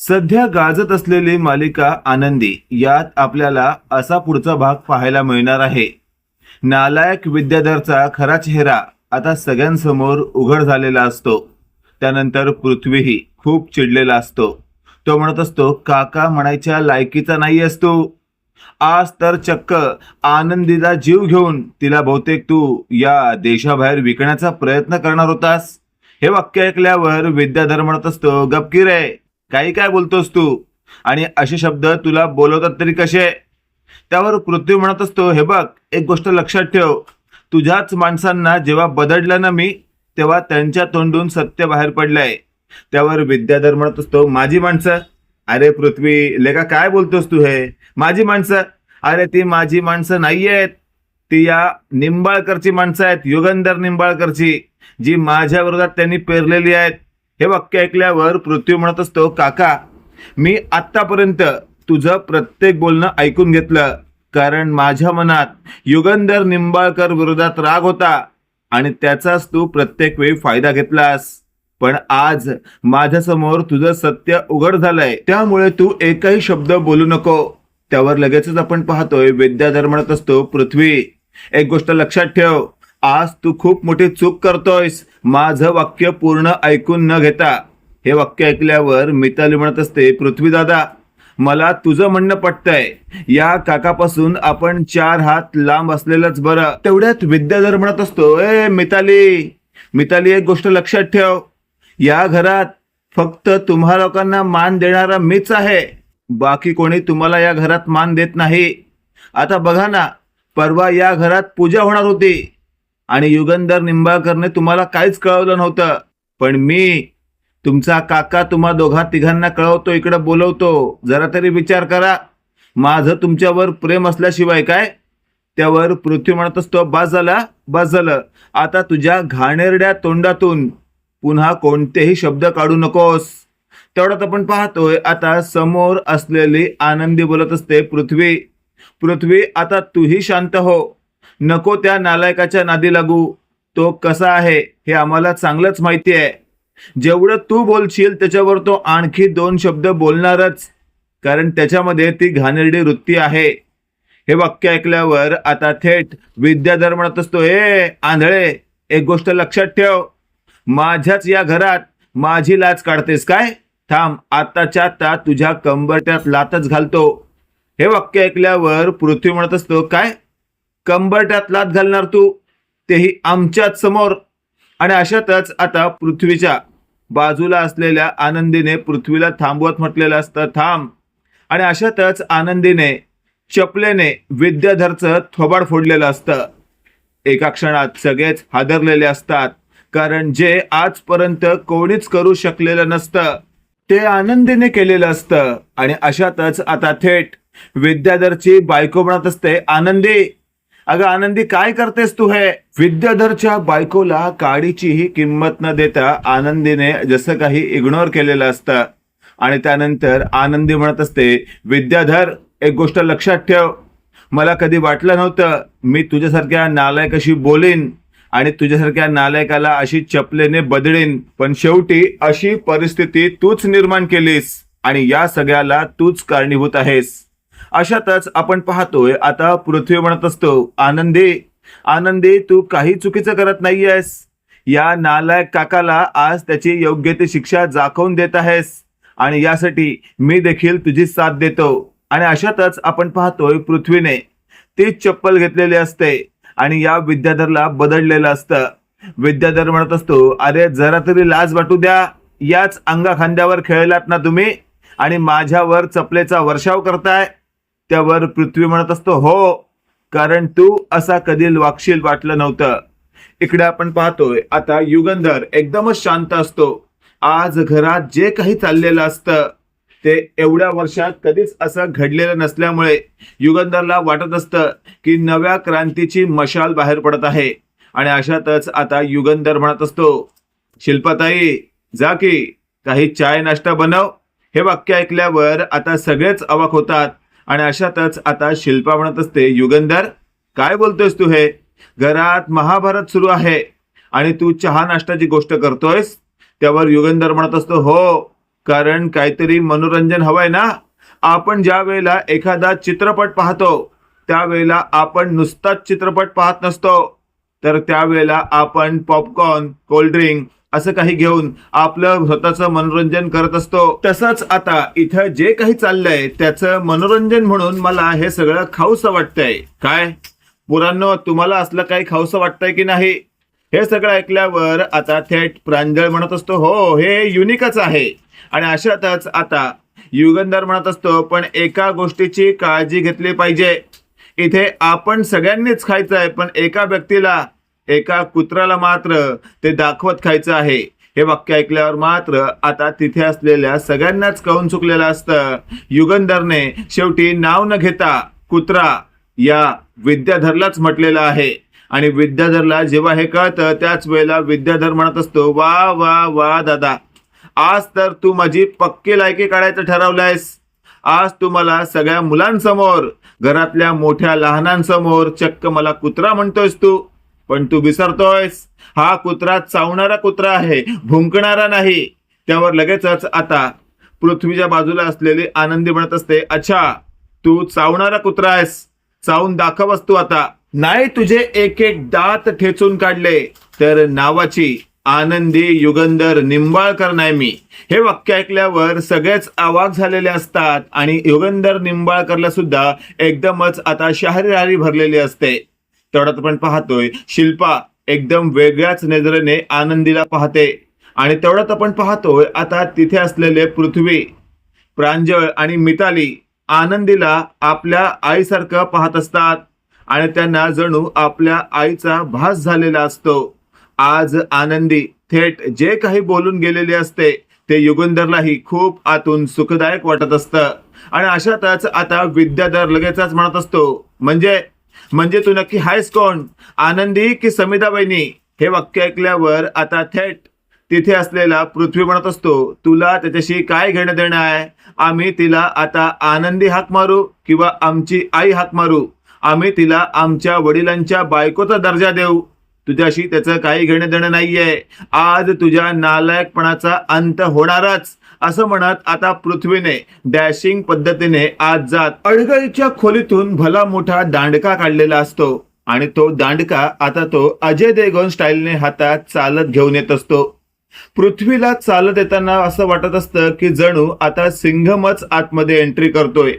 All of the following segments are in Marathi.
सध्या गाजत असलेली मालिका आनंदी यात आपल्याला असा पुढचा भाग पाहायला मिळणार आहे। नालायक विद्याधरचा खरा चेहरा आता सगळ्यांसमोर उघड झालेला असतो। त्यानंतर पृथ्वीही खूप चिडलेला असतो। तो म्हणत असतो, काका म्हणायच्या लायकीचा नाही असतो। आज तर चक्क आनंदीला जीव घेऊन तिला बहुतेक तू या देशाबाहेर विकण्याचा प्रयत्न करणार होतास। हे वाक्य ऐकल्यावर विद्याधर म्हणत असतो, गपकी रे, काही काय बोलतोस तू, आणि असे शब्द तुला बोलवतात तरी कसे। त्यावर पृथ्वी म्हणत असतो, हे बघ, एक गोष्ट लक्षात ठेव, तुझ्याच माणसांना जेव्हा बदडलं ना मी, तेव्हा त्यांच्या तोंडून सत्य बाहेर पडलंय। त्यावर विद्याधर म्हणत असतो, माझी माणसं? अरे पृथ्वी लेका, काय बोलतोस तू हे? माझी माणसं? अरे ती माझी माणसं नाहीयेत, ती या निंबाळकरची माणसं आहेत, युगंधर निंबाळकरची, जी माझ्या विरोधात त्यांनी पेरलेली आहेत। हे वाक्य ऐकल्यावर पृथ्वी म्हणत असतो, काका, मी आतापर्यंत तुझं प्रत्येक बोलणं ऐकून घेतलं, कारण माझ्या मनात युगंधर निंबाळकर विरोधात राग होता आणि त्याचाच तू प्रत्येक वेळी फायदा घेतलास। पण आज माझ्यासमोर तुझं सत्य उघड झालंय, त्यामुळे तू एकही शब्द बोलू नको। त्यावर लगेचच आपण पाहतोय विद्याधर म्हणत असतो, पृथ्वी, एक गोष्ट लक्षात ठेव, आज तू खूप मोठी चूक करतोयस, माझं वाक्य पूर्ण ऐकून न घेता। हे वाक्य ऐकल्यावर मिताली म्हणत असते, पृथ्वी दादा, मला तुझं म्हणणं पटतंय, या काकापासून आपण 4 हात लांब असलेलंच बरं। तेवढ्यात विद्याधर म्हणत असतो, ए मिताली, मिताली, एक गोष्ट लक्षात ठेव, या घरात फक्त तुम्हा लोकांना मान देणारा मीच आहे, बाकी कोणी तुम्हाला या घरात मान देत नाही। आता बघा ना, परवा या घरात पूजा होणार होती आणि युगंधर निंबाळकरने तुम्हाला काहीच कळवलं नव्हतं, पण मी तुमचा काका तुम्हा दोघा तिघांना कळवतो, इकडे बोलवतो, जरा तरी विचार करा, माझं तुमच्यावर प्रेम असल्याशिवाय काय। त्यावर पृथ्वी म्हणत असतो, बस झालं, आता तुझ्या घाणेरड्या तोंडातून पुन्हा कोणतेही शब्द काढू नकोस। तेवढ्यात आपण पाहतोय आता समोर असलेली आनंदी बोलत असते, पृथ्वी, पृथ्वी, आता तूही शांत हो, नको त्या नालायकाच्या नादी लागू, तो कसा आहे हे आम्हाला चांगलंच माहिती आहे। जेवढं तू बोलशील त्याच्यावर तो आणखी 2 शब्द बोलणारच, कारण त्याच्यामध्ये ती घाणेरडी वृत्ती आहे। हे वाक्य ऐकल्यावर आता थेट विद्याधर म्हणत असतो, ए आंधळे, एक गोष्ट लक्षात ठेव, माझ्याच या घरात माझी लाज काढतेस काय? थांब, आताच्या आता तुझ्या कंबरट्यात लातच घालतो। हे वाक्य ऐकल्यावर पृथ्वी म्हणत असतो, काय कंबरट्यात लात घालणार तू, तेही आमच्याच समोर? आणि अशातच आता पृथ्वीच्या बाजूला असलेल्या आनंदीने पृथ्वीला थांबवत म्हटलेलं असतं, थांब। आणि अशातच आनंदीने चपलेने विद्याधरचं थोबाड फोडलेलं असतं। एका क्षणात सगळेच हादरलेले असतात, कारण जे आजपर्यंत कोणीच करू शकलेलं नसतं ते आनंदीने केलेलं असतं। आणि अशातच आता थेट विद्याधरची बायको म्हणत असते, आनंदी, अगं आनंदी, काय करतेस तू हे? विद्याधरच्या बायकोला काडीचीही किंमत न देता आनंदीने जसं काही इग्नोर केलेलं असतं। आणि त्यानंतर आनंदी म्हणत असते, विद्याधर, एक गोष्ट लक्षात ठेव, मला कधी वाटलं नव्हतं मी तुझ्यासारख्या नालायकाशी बोलीन आणि तुझ्यासारख्या नालायकाला अशी चपलेने बदळीन, पण शेवटी अशी परिस्थिती तूच निर्माण केलीस आणि या सगळ्याला तूच कारणीभूत आहेस। अशातच आपण पाहतोय आता पृथ्वी म्हणत असतो, आनंदी, आनंदी, तू काही चुकीचं करत नाहीयेस, या नालायक काकाला आज त्याची योग्य ती शिक्षा दाखवून देत आहेस आणि यासाठी मी देखील तुझी साथ देतो। आणि अशातच आपण पाहतोय पृथ्वीने तीच चप्पल घेतलेली असते आणि या विद्याधरला बदडलेलं असतं। विद्याधर म्हणत असतो, अरे जरा तरी लाज वाटू द्या, याच अंगा खांद्यावर खेळलात ना तुम्ही आणि माझ्यावर चपलेचा वर्षाव करताय। त्यावर पृथ्वी म्हणत असतो, हो, कारण तू असा कधी वागशील वाटलं नव्हतं। इकडे आपण पाहतोय आता युगंधर एकदमच शांत असतो। आज घरात जे काही चाललेलं असतं ते एवढ्या वर्षात कधीच असं घडलेलं नसल्यामुळे युगंधरला वाटत असतं की नव्या क्रांतीची मशाल बाहेर पडत आहे। आणि अशातच आता युगंधर म्हणत असतो, शिल्पाताई, जा की काही चाय नाश्ता बनव। हे वाक्य ऐकल्यावर आता सगळेच अवाक होतात। आणि अशातच आता शिल्पा म्हणत असते, युगंधर, काय बोलतोयस तू हे? घरात महाभारत सुरू आहे आणि तू चहा नाश्त्याची गोष्ट करतोयस? त्यावर युगंधर म्हणत असतो, हो, कारण काहीतरी मनोरंजन हवंय ना. आपण ज्या वेळेला एखादा चित्रपट पाहतो त्यावेळेला आपण नुसताच चित्रपट पाहत नसतो, तर त्यावेळेला आपण पॉपकॉर्न, कोल्ड्रिंक असं काही घेऊन आपलं स्वतःचं मनोरंजन करत असतो. तसंच आता इथं जे काही चाललंय त्याचं मनोरंजन म्हणून मला हे सगळं खाऊसं वाटतंय. काय पोरांनो, तुम्हाला असलं काही खाऊसं वाटतंय की नाही? हे सगळं ऐकल्यावर आता थेट प्रांजळ म्हणत असतो, हो हे युनिकच आहे. आणि अशातच आता युगंधर म्हणत असतो, पण एका गोष्टीची काळजी घेतली पाहिजे. इथे आपण सगळ्यांनीच खायचं आहे, पण एका व्यक्तीला, एका कुत्र्याला मात्र ते दाखवत खायचं आहे. हे वाक्य ऐकल्यावर मात्र आता तिथे असलेल्या सगळ्यांनाच कळून चुकलेलं असतं. युगंधरने शेवटी नाव न घेता कुत्रा या विद्याधरलाच म्हटलेलं आहे. आणि विद्याधरला जेव्हा हे कळतं त्याच वेळेला विद्याधर म्हणत असतो, वा वा वा दादा, आज तर तू माझी पक्की लायकी काढायचं ठरवलंयस. आज तू मला सगळ्या मुलांसमोर, घरातल्या मोठ्या लहानांसमोर चक्क मला कुत्रा म्हणतोयस तू. पण तू विसरतोयस, हा कुत्रा चावणारा कुत्रा आहे, भुंकणारा नाही. त्यावर लगेचच आता पृथ्वीच्या बाजूला असलेली आनंदी म्हणत असते, अच्छा तू चावणारा कुत्रा आहेस, चावून दाखवस तू आता. नाही तुझे एक एक दात ठेचून काढले तर नावाची आनंदी युगंधर निंबाळकर नाही मी. हे वाक्य ऐकल्यावर सगळेच अवाक झालेले असतात आणि युगंधर निंबाळकरला सुद्धा एकदमच आता शहारी भरलेली असते. तेवढ्यात आपण पाहतोय शिल्पा एकदम वेगळ्याच नजरेने आनंदीला पाहते. आणि तेवढ्यात आपण पाहतोय आता तिथे असलेले पृथ्वी, प्रांजळ आणि मिताली आनंदीला आपल्या आईसारखं पाहत असतात आणि त्यांना जणू आपल्या आईचा भास झालेला असतो. आज आनंदी थेट जे काही बोलून गेलेले असते ते युगंधरलाही खूप आतून सुखदायक वाटत असतं. आणि अशातच आता विद्याधर लगेचच म्हणत असतो, म्हणजे तू नक्की हायस कोण, आनंदी की समिधा बहिणी? हे वाक्य ऐकल्यावर आता थेट तिथे असलेला पृथ्वी म्हणत असतो, तुला त्याच्याशी काय घेणं देणं आहे? आम्ही तिला आता आनंदी हाक मारू किंवा आमची आई हाक मारू, आम्ही तिला आमच्या वडिलांच्या बायकोचा दर्जा देऊ, तुझ्याशी त्याचं काही घेणं देणं नाहीये. आज तुझ्या नालायकपणाचा अंत होणारच. असं म्हणत आता पृथ्वीने डॅशिंग पद्धतीने आज जात अडगळीच्या खोलीतून भला मोठा दांडका काढलेला असतो. आणि तो दांडका आता तो अजय देवगण स्टाईलने हातात चालत घेऊन येत असतो. पृथ्वीला चालत येताना असं वाटत असतं की जणू आता सिंघमच आतमध्ये एंट्री करतोय.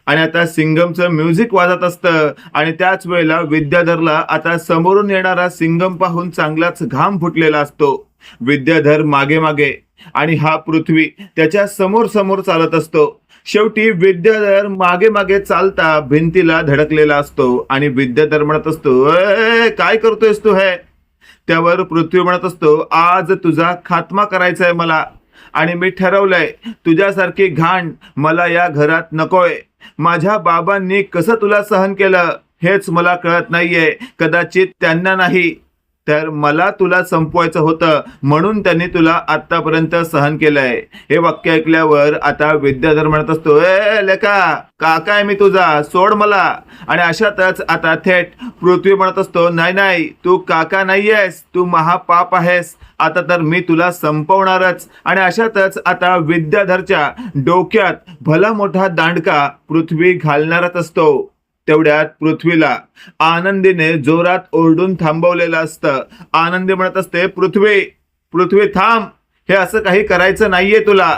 आणि आता सिंघमचं म्युझिक वाजत असतं. आणि त्याच वेळेला विद्याधरला आता समोरून येणारा सिंघम पाहून चांगलाच घाम फुटलेला असतो. विद्याधर मागे मागे आणि हा पृथ्वी त्याच्या समोर समोर चालत असतो. शेवटी विद्याधर मागे मागे चालता भिंतीला धडकलेला असतो. आणि विद्याधर म्हणत असतो, काय करतोयस तू हे? त्यावर पृथ्वी म्हणत असतो, आज तुझा खात्मा करायचा आहे मला. आणि मी ठरवलंय तुझ्यासारखी घाण मला या घरात नकोय. माझ्या बाबांनी कसं तुला सहन केलं हेच मला कळत नाहीये. कदाचित त्यांना नाही तर मला तुला संपवायचं होतं म्हणून त्यांनी तुला आतापर्यंत सहन केलंय. हे वाक्य ऐकल्यावर आता विद्याधर म्हणत असतो, लेका काका आहे मी तुझा, सोड मला. आणि अशातच आता थेट पृथ्वी म्हणत असतो, नाही तू काका नाहीयेस, तू महापाप आहेस, आता तर मी तुला संपवणारच. आणि अशातच आता विद्याधरच्या डोक्यात भला मोठा दांडका पृथ्वी घालणारच असतो. तेवढ्यात पृथ्वीला आनंदीने जोरात ओरडून थांबवलेलं असतं. आनंदी म्हणत असते, पृथ्वी थांब, हे असं काही करायचं नाहीये तुला.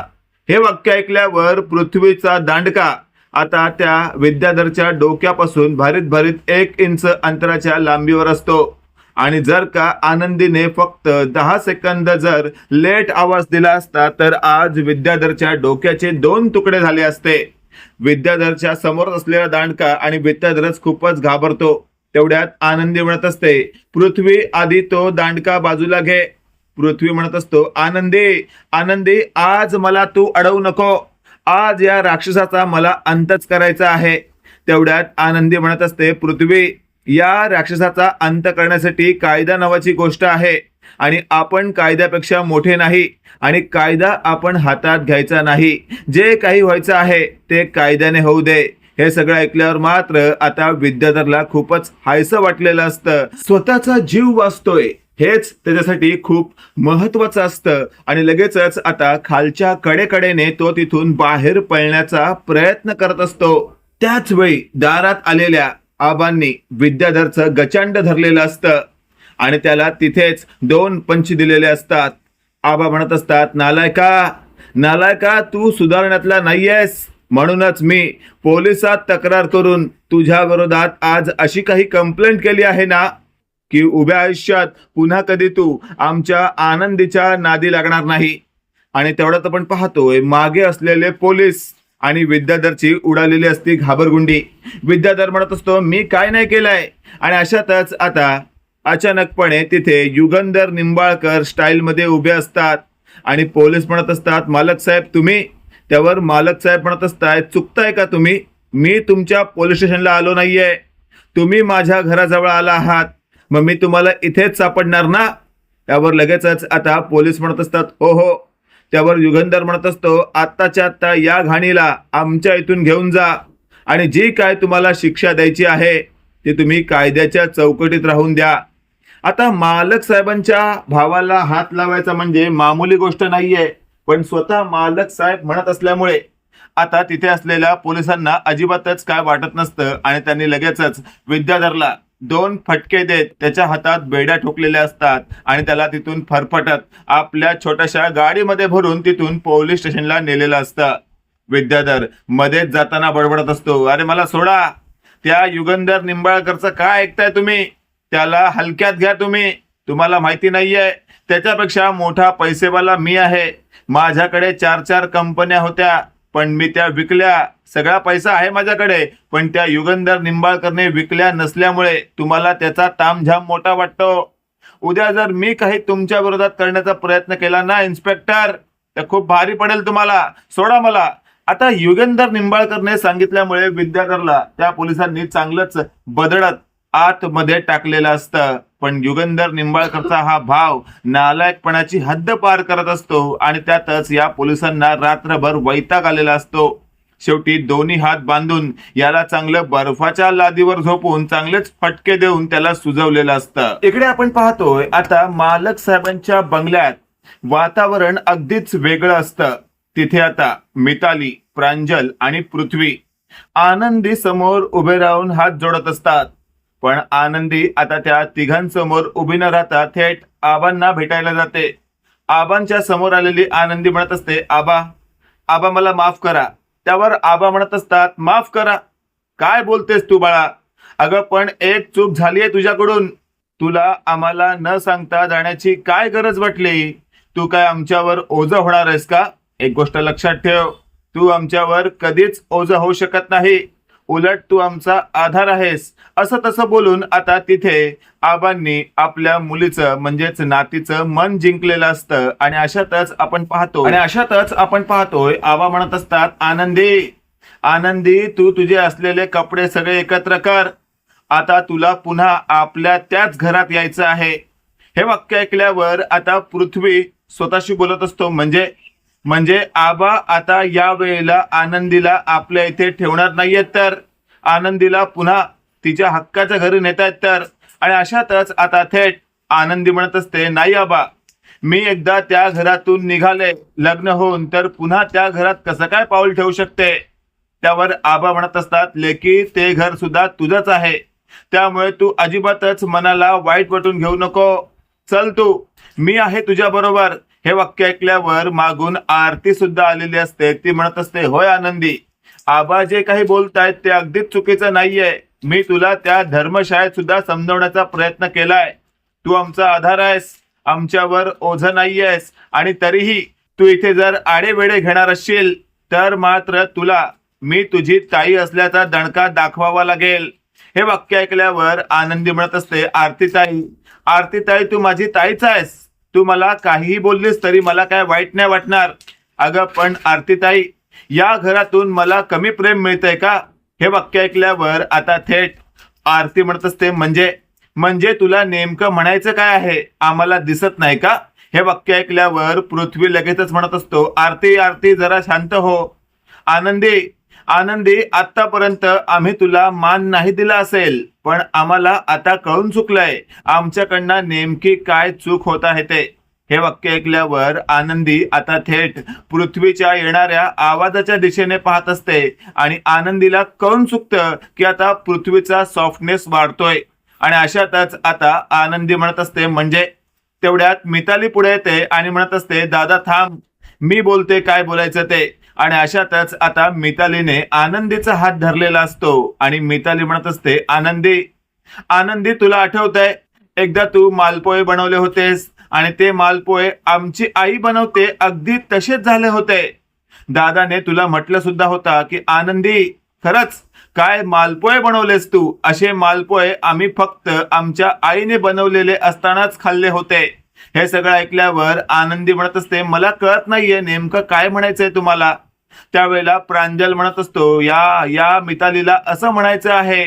हे वाक्य ऐकल्यावर पृथ्वीचा दांडका आता त्या विद्याधरच्या डोक्यापासून भारीत 1 इंच अंतराच्या लांबीवर असतो. आणि जर का आनंदीने फक्त 10 सेकंद जर लेट आवाज दिला असता तर आज विद्याधरच्या डोक्याचे 2 तुकडे झाले असते. विद्याधरच्या समोर असलेला दांडका आणि विद्याधरच खूपच घाबरतो. तेवढ्यात आनंदी म्हणत असते, पृथ्वी आधी तो दांडका बाजूला घे. पृथ्वी म्हणत असतो, आनंदी आज मला तू अडवू नको, आज या राक्षसाचा मला अंतच करायचा आहे. तेवढ्यात आनंदी म्हणत असते, पृथ्वी या राक्षसाचा अंत करण्यासाठी कायदा नावाची गोष्ट आहे आणि आपण कायद्यापेक्षा मोठे नाही आणि कायदा आपण हातात घ्यायचा नाही. जे काही व्हायचं आहे ते कायद्याने होऊ दे. हे सगळं ऐकल्यावर मात्र आता विद्याधरला खूपच हायसं वाटलेलं असतं. स्वतःचा जीव वाचतोय हेच त्याच्यासाठी खूप महत्वाचं असतं आणि लगेचच आता खालच्या कडेकडेने तो तिथून बाहेर पळण्याचा प्रयत्न करत असतो. त्याच वेळी दारात आलेल्या आबांनी विद्याधरचं गचांड धरलेलं असतं आणि त्याला तिथेच 2 पंच दिलेले असतात. आबा म्हणत असतात, नालायका नालायका, तू सुधारण्यातला नाहीयेस, म्हणूनच मी पोलिसात तक्रार करून तुझ्या विरोधात आज अशी काही कंप्लेंट केली आहे ना की उभ्या आयुष्यात पुन्हा कधी तू आमच्या आनंदीच्या नादी लागणार नाही. आणि तेवढ्यात आपण पाहतोय मागे असलेले पोलीस आणि विद्याधरची उडालेली असती घाबरगुंडी. विद्याधर म्हणत असतो, मी काय नाही केलंय. आणि अशातच आता अचानकपणे तिथे युगंधर निंबाळकर स्टाईलमध्ये उभे असतात आणि पोलीस म्हणत असतात, मालक साहेब तुम्ही. त्यावर मालक साहेब म्हणत असताय, चुकताय का तुम्ही, मी तुमच्या पोलीस स्टेशनला आलो नाहीये, तुम्ही माझ्या घराजवळ आला आहात, मग मी तुम्हाला इथेच सापडणार ना. त्यावर लगेचच आता पोलीस म्हणत असतात, हो हो. त्यावर युगंधर म्हणत असतो, आत्ताच्या आत्ता या घाणीला आमच्या इथून घेऊन जा आणि जी काय तुम्हाला शिक्षा द्यायची आहे ती तुम्ही कायद्याच्या चौकटीत राहून द्या. आता मालक साहेबांच्या भावाला हात लावायचा म्हणजे मामूली गोष्ट नाहीये, पण स्वतः मालक साहेब म्हणत असल्यामुळे आता तिथे असलेल्या पोलिसांना अजिबातच काय वाटत नसतं आणि त्यांनी लगेचच विद्याधरला 2 फटके देत त्याच्या हातात बेड्या ठोकलेल्या असतात आणि त्याला तिथून फरफटत आपल्या छोट्याशा गाडीमध्ये भरून तिथून पोलीस स्टेशनला नेलेलं असतं. विद्याधर मध्येच जाताना बडबडत असतो, अरे मला सोडा, त्या युगंधर निंबाळकरचं काय ऐकताय तुम्ही, त्याला हलक्यात घ्या तुम्ही, तुम्हाला माहिती नाहीये त्याच्यापेक्षा मोठा पैसेवाला मी आहे. माझ्याकडे 4 कंपन्या होत्या पण मी त्या विकल्या, सगळा पैसा आहे माझ्याकडे, पण त्या युगंधर निंबाळकरने विकल्या नसल्यामुळे तुम्हाला त्याचा तामझाम मोठा वाटतो. उद्या जर मी काही तुमच्या विरोधात करण्याचा प्रयत्न केला ना इन्स्पेक्टर, तर खूप भारी पडेल तुम्हाला, सोडा मला. आता युगंधर निंबाळकरने सांगितल्यामुळे विद्याधरला त्या पोलिसांनी चांगलंच बदडत आतमध्ये टाकलेलं असतं. पण युगंधर निंबाळकरचा हा भाव नालायकपणाची हद्द पार करत असतो आणि त्यातच या पोलिसांना रात्रभर वैताग आलेला असतो. शेवटी दोन्ही हात बांधून याला चांगलं बर्फाच्या लादीवर झोपून चांगलेच फटके देऊन त्याला सुजवलेलं असतं. इकडे आपण पाहतोय आता मालक साहेबांच्या बंगल्यात वातावरण अगदीच वेगळं असतं. तिथे आता मिताली, प्रांजल आणि पृथ्वी आनंदी समोर उभे राहून हात जोडत असतात. पण आनंदी आता त्या तिघांसमोर उभी न राहता थेट आबांना भेटायला जाते. आबांच्या समोर आलेली आनंदी म्हणत असते, आबा आबा मला माफ करा. त्यावर आबा म्हणत असतात, माफ करा, काय बोलतेस तू बाळा, अगं पण एक चूक झालीये तुझ्याकडून, तुला आम्हाला न सांगता जाण्याची काय गरज वाटली, तू काय आमच्यावर ओझं होणार आहेस का. एक गोष्ट लक्षात ठेव, तू आमच्यावर कधीच ओझं होऊ शकत नाही, उलट तू आमचा आधार आहेस. असं तसं बोलून आता तिथे आबांनी आपल्या मुलीचं म्हणजेच नातीचं मन जिंकलेलं असतं. आणि अशातच आपण पाहतोय आबा म्हणत असतात, आनंदी आनंदी, तू तुझे असलेले कपडे सगळे एकत्र कर, आता तुला पुन्हा आपल्या त्याच घरात यायचं आहे. हे वाक्य ऐकल्यावर आता पृथ्वी स्वतःशी बोलत असतो, म्हणजे आबा आता या वेळेला आनंदीला आपल्या इथे ठेवणार नाहीयेत तर, आनंदीला पुन्हा तिच्या हक्काच्या घरी नेतायत तर. आणि अशातच आता थेट आनंदी म्हणत असते, नाही आबा, मी एकदा त्या घरातून निघाले लग्न होऊन तर पुन्हा त्या घरात कसं काय पाऊल ठेवू शकते. त्यावर आबा म्हणत असतात, लेकी ते घर सुद्धा तुझंच आहे, त्यामुळे तू अजिबातच मनाला वाईट वाटून घेऊ नको, चल तू, मी आहे तुझ्या बरोबर. हे वाक्य ऐकल्यावर मागून आरती सुद्धा आलेली असते. ती म्हणत असते, होय आनंदी, आबा जे काही बोलतायत ते अगदीच चुकीचं नाहीये, मी तुला त्या धर्मशाळेत सुद्धा समजवण्याचा प्रयत्न केलाय, तू आमचा आधार आहेस, आमच्यावर ओझं नाहीयेस, आणि तरीही तू इथे जर आडेवेडे घेणार असशील तर मात्र तुला मी तुझी ताई असल्याचा दणका दाखवावा लागेल. हे वाक्य ऐकल्यावर आनंदी म्हणत असते, आरतीताई, तू माझी ताईच आहेस, तू मला काहीही बोललीस तरी मला काय वाईट नाही वाटणार. अगं पण आरतीताई, या घरातून मला कमी प्रेम मिळतंय का. हे वाक्य ऐकल्यावर आता थेट आरती म्हणत असते, म्हणजे तुला नेमकं म्हणायचं काय आहे, आम्हाला दिसत नाही का. हे वाक्य ऐकल्यावर पृथ्वी लगेचच म्हणत असतो, आरती जरा शांत हो. आनंदी, आतापर्यंत आम्ही तुला मान नाही दिला असेल, पण आम्हाला आता कळून चुकलंय आमच्याकडनं नेमकी काय चूक होत आहे ते. हे वाक्य ऐकल्यावर आनंदी आता थेट पृथ्वीच्या येणाऱ्या आवाजाच्या दिशेने पाहत असते आणि आनंदीला कळून चुकतं की आता पृथ्वीचा सॉफ्टनेस वाढतोय. आणि अशातच आता आनंदी म्हणत असते म्हणजे तेवढ्यात मिताली पुढे येते आणि म्हणत असते, दादा थांब, मी बोलते काय बोलायचं ते. आणि अशातच आता मितालीने आनंदीचा हात धरलेला असतो आणि मिताली म्हणत असते, आनंदी आनंदी तुला आठवतंय एकदा तू मालपोहे बनवले होतेस आणि ते मालपोहे आमची आई बनवते अगदी तसेच झाले होते. दादाने तुला म्हटलं सुद्धा होता की आनंदी खरंच काय मालपोहे बनवलेस तू, असे मालपोहे आम्ही फक्त आमच्या आईने बनवलेले असतानाच खाल्ले होते. हे सगळं ऐकल्यावर आनंदी म्हणत असते, मला कळत नाहीये नेमकं काय म्हणायचंय तुम्हाला. त्यावेळेला प्रांजल म्हणत असतो, या मितालीला असं म्हणायचं आहे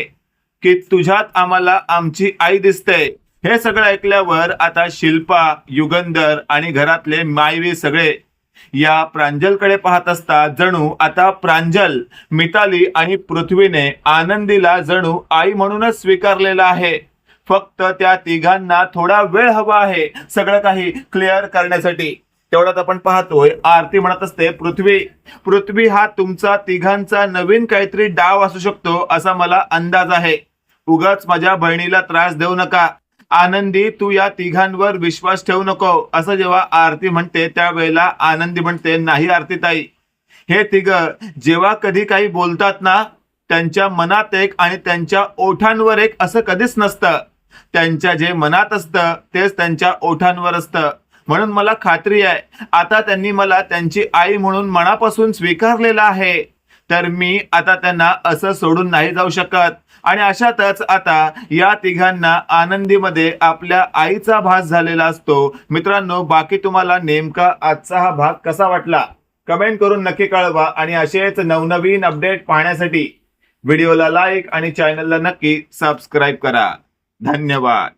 की तुझ्यात आम्हाला आमची आई दिसते. हे सगळं ऐकल्यावर आता शिल्पा, युगंधर आणि घरातले मायवी सगळे या प्रांजलकडे पाहत असतात. जणू आता प्रांजल, मिताली आणि पृथ्वीने आनंदीला जणू आई म्हणूनच स्वीकारलेला आहे. फक्त त्या तिघांना थोडा वेळ हवा आहे सगळं काही क्लिअर करण्यासाठी. तेवढ्यात आपण पाहतोय आरती म्हणत असते, पृथ्वी हा तुमचा तिघांचा नवीन काहीतरी डाव असू शकतो असा मला अंदाज आहे. उगाच माझ्या बहिणीला त्रास देऊ नका. आनंदी तू या तिघांवर विश्वास ठेवू नको, असं जेव्हा आरती म्हणते त्यावेळेला आनंदी म्हणते, नाही आरती ताई, हे तिघ जेव्हा कधी काही बोलतात ना त्यांच्या मनात एक आणि त्यांच्या ओठांवर एक असं कधीच नसतं. त्यांच्या जे मनात असतं तेच त्यांच्या ओठांवर असतं. म्हणून मला खात्री आहे आता त्यांनी मला त्यांची आई म्हणून मनापासून स्वीकारलेलं आहे. तर मी आता त्यांना असं सोडून नाही जाऊ शकत. आणि अशातच आता या तिघांना आनंदीमध्ये आपल्या आईचा भास झालेला असतो. मित्रांनो, बाकी तुम्हाला नेमका आजचा हा भाग कसा वाटला कमेंट करून नक्की कळवा. आणि असेच नवनवीन अपडेट पाहण्यासाठी व्हिडिओला लाईक आणि चॅनलला नक्की सबस्क्राईब करा. धन्यवाद.